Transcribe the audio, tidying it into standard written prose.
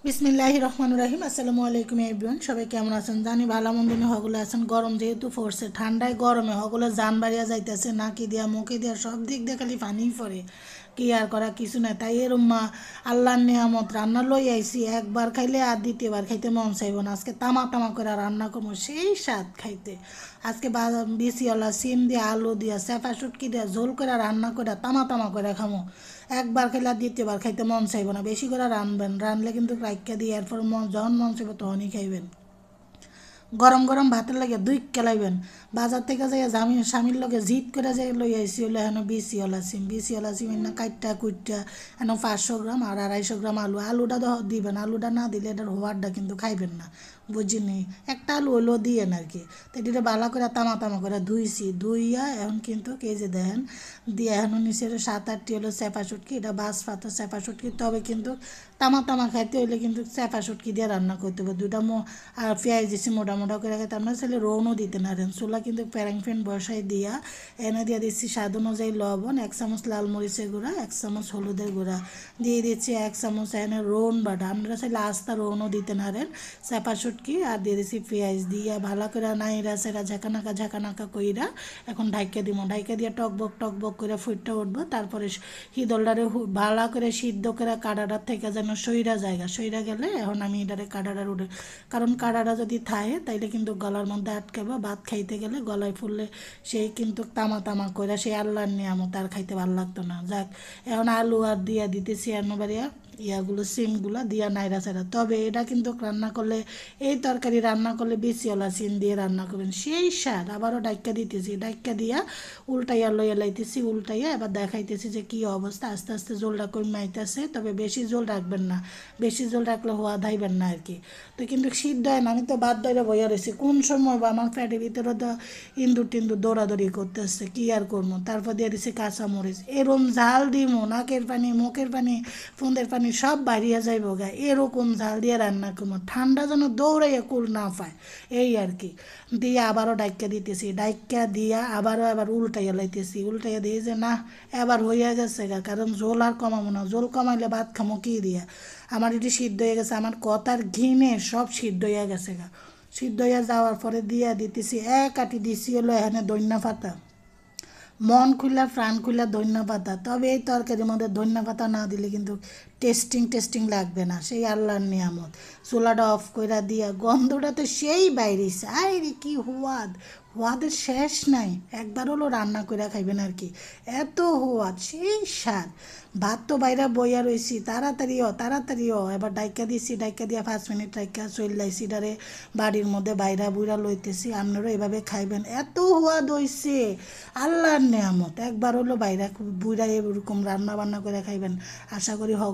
বিসমিল্লাহির রহমানির রহিম। আসসালামু আলাইকুম এভরিওয়ান, সবাই কেমন আছেন? জানি ভালো মন্দ নিয়ে হগুলো আছেন। গরম যেহেতু পড়ছে, ঠান্ডায় গরমে হগুলো জান বাড়িয়া যাইতেছে, নাকি দিয়া মুখে দিয়া সব দিক দিয়ে খালি পানি পড়ে। কি আর করা কিছু নাই, তাই এর মা আল্লাহর নিয়ামত রান্না লই আইছি, একবার খাইলে আর দ্বিতীয়বার খাইতে মন চাইব না। আজকে তামা তামা করে রান্না করবো, সেই স্বাদ খাইতে। আজকে বিসিওয়ালা সিম দিয়ে আলু দিয়া চেপা শুটকি দিয়া ঝোল করে রান্না করে তামা তামা করে খামো। একবার খাইলে আর দ্বিতীয়বার খাইতে মন চাইব না। বেশি করে রানবেন, রানলে কিন্তু রাইকা দিয়ে এরপর যখন মন চাইব তখনই খাইবেন। গরম গরম ভাতের লাগে দুই কেলাইবেন। বাজার থেকে যাই স্বামীর লগে জিদ করে যাই লই আইসি হলে হেন বিসিওলা সিম না কাইটটা কুইটটা হেন 500 গ্রাম আর 250 গ্রাম আলু। আলুটা তো দিবেন, আলুটা না দিলে এটার হোয়ারটা কিন্তু খাইবেন না, বুঝিনি। একটা আলু হইলেও দিয়েন আর কি। তো এটা ভালো করে তামা তামা করে ধুইয়া এখন কিন্তু এই যে দেখেন দিয়ে এখন নিচে 7-8টি হলো চেপা শুটকি, এটা বাস পাতা চেপা শুটকি। তবে কিন্তু তামা তামা খাইতে হইলে কিন্তু চেপা শুটকি দিয়ে রান্না করতে হবে। দুইটা আর পেঁয়াজ দিছি মোটা মোটা করে খাইতে। আপনার ছেলে রৌনও দিতে নারেন। চুলা কিন্তু প্যারাং ফ্যান বসাই দিয়া এনে দিয়ে দিচ্ছি স্বাদ অনুযায়ী লবণ, 1 চামচ লাল মরিচের গুঁড়া, 1 চামচ হলুদের গুঁড়া, দিয়ে দিচ্ছি 1 চামচ এনে রোন বাটা। আপনারা চাইলে আস্তা রৌনও দিতে নারেন। চেপা শুটকি আর দিয়ে দিচ্ছি পেঁয়াজ দিয়া ভালো করে নাইরা সেরা ঝাঁকানাকা কইরা এখন ঢাইকা দিব। ঢাইকা দিয়ে টকবক করে ফুটটা উঠবো। তারপরে হিদলটারে ভালো করে সিদ্ধ করে কাটাটার থেকে যেন সইরা গেলে এখন আমি এটারে কাটাটার উঠে, কারণ কাটাটা যদি থাকে তাইলে কিন্তু গলার মধ্যে আটকাবে। ভাত খাইতে গেলে গলায় ফুললে সেই কিন্তু তামা তামা করে সেই আল্লাহর নিয়ামত আর খাইতে ভালো লাগতো না। যাক, এখন আলু আর দিয়া দিতেছি বাড়িয়া ইয়াগুলো সিমগুলো দিয়া নাইরা চাইরা। তবে এটা কিন্তু রান্না করলে, এই তরকারি রান্না করলে বিচিওয়ালা সিম দিয়ে রান্না করবেন, সেই স্বাদ। আবারও ডাইক্কা দিতেছি, ডাইক্কা দিয়া উল্টাইয়া লইয়া লাইতেছি, উল্টাইয়া এবার দেখাইতেছি যে কী অবস্থা। আস্তে আস্তে জোলটা কমাইতেছে, তবে বেশি জোল রাখবেন না, বেশি জোল রাখলে হওয়া ধাইবেন না আর কি। তো কিন্তু সিদ্ধ হয় না, আমি তো বাদ দইরা বইয়া রয়েছি। কোন সময় বা আমার ফ্যাটের ভিতরে তো ইন্দুর টিন্দুর দৌড়াদৌড়ি করতেছে, কী আর করবো। তারপর দিয়ে দিছি কাঁচামরিচ, এরম ঝাল দিমো নাকের পানি মুখের পানি ফোনের পানি সব বাড়িয়ে যাইব গা, এরকম ঝাল দিয়ে রান্না করবো। ঠান্ডা যেন দৌড়াইয়া কুল না পায়, এই আর কি। দিয়ে আবারও ডাইক্কা দিতেছি, ডাইক্কা দিয়া আবার উল্টাইয়া লাইতেছি, উল্টাইয়া দিয়ে যে না এবার হইয়া গেছে গা, কারণ জোল আর কমাবো না। জোল কমাইলে ভাত খামো কী দিয়া। আমার এটি সিদ্ধ হয়ে গেছে, আমার কথার ঘিনে সব সিদ্ধ হইয়া গেছে গা। সিদ্ধ হইয়া যাওয়ার পরে দিয়া দিতেছি এক আটি দিছি হলো এখানে ধনিয়া পাতা, মন খুলা প্রাণ খুলা ধনিয়া পাতা। তবে এই তরকারির মধ্যে ধনিয়া পাতা না দিলে কিন্তু টেস্টিং লাগবে না, সেই আল্লাহর নিয়ামত। চুলাটা অফ করে দিয়া গন্ধটা তো সেই বাইরেছে, আরে কি হোয়াদের শেষ নাই। একবার হলো রান্না করে খাইবেন আর কি, এত হোয়াদ, সেই স্বাদ। ভাত তো বাইরে বইয়া রয়েছি, তাড়াতাড়িও এবার ডাইকা দিছি, ডাইকা দিয়া 5 মিনিট ডাইকা চলাইছি ডারে বাড়ির মধ্যে বাইরা বুইরা লইতেছি। আপনারাও এভাবে খাইবেন, এত হোয়াদ হইছে, আল্লাহর নেয়ামত। একবার হলো বাইরা বুইরা এরকম রান্না বান্না করে খাইবেন, আশা করি